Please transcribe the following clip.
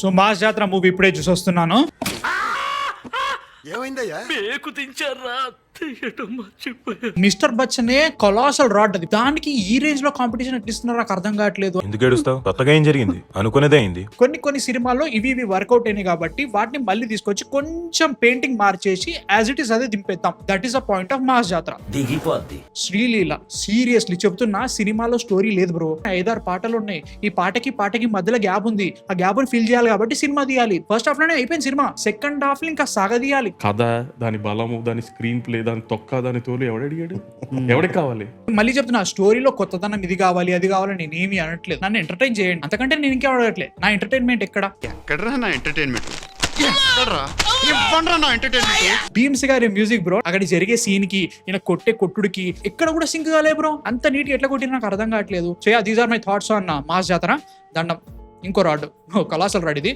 So mass జాతర movie ఇప్పుడే చూసి వస్తున్నాను. ఏమైందయ్యా? మేకు దించారా తీయటం మర్చిపోయా. మిస్టర్ బచ్చనే కొలాసల్ రాడ్ అది, దానికి ఈ రేంజ్ లో కాంపిటీషన్ ఎట్లా ఇస్తున్నారో నాకు అర్థం కావట్లేదు. ఎందుకు ఏడుస్తావు? కొత్తగా ఏం జరిగింది? అనుకునేదే అయింది. కొన్ని సినిమాల్లో ఇవి వర్కౌట్ అయినాయి కాబట్టి వాటిని మళ్ళీ తీసుకొచ్చి కొంచెం పెయింటింగ్ మార్చేసి యాజ్ ఇట్ ఈస్ అదే దింపేద్దాం. That is the point of mass జాతర. దిగిపోద్ది. శ్రీలీల సీరియస్లీ చెప్తున్నా, సినిమాలో స్టోరీ లేదు బ్రో. 5-6 పాటలు ఉన్నాయి. ఈ పాటకి మధ్యలో గ్యాప్ ఉంది. ఆ గ్యాప్ ని ఫిల్ చేయాలి కాబట్టి సినిమా తీయాలి. ఫస్ట్ హాఫ్ లోనే అయిపోయింది సినిమా, సెకండ్ హాఫ్ లో ఇంకా సాగదీయాలి. కథ, దాని బలము, దాని స్క్రీన్ ప్లే, దాని తొక్క, దాని తోలు ఎవడడిగాడు? ఎవడికి కావాలి? మళ్ళీ చెప్తున్నా, స్టోరీలో కొత్తదనం ఇది కావాలి అది కావాలి నేనేమి అనట్లేదు. నన్ను ఎంటర్టైన్ చేయండి, అంతకంటే నేను ఇంకే అడగట్లేదు. నా ఎంటర్టైన్మెంట్ ఎక్కడరా నా ఎంటర్టైన్మెంట్? నా ఎంటర్టైన్మెంట్ భీమ్స్ గారి మ్యూజిక్ బ్రో, అక్కడ జరిగే సీన్ కి ఈయన కొట్టే కొట్టుడికి ఎక్కడ కూడా సింక్ కాలే బ్రో. అంత నీట్ ఎట్లా కొట్టిన నాకు అర్థం కావట్లేదు. So these are my thoughts on mass Jathara. దండం. ఇంకో రాడ్, కొలాసల్ రాడ్ ఇది.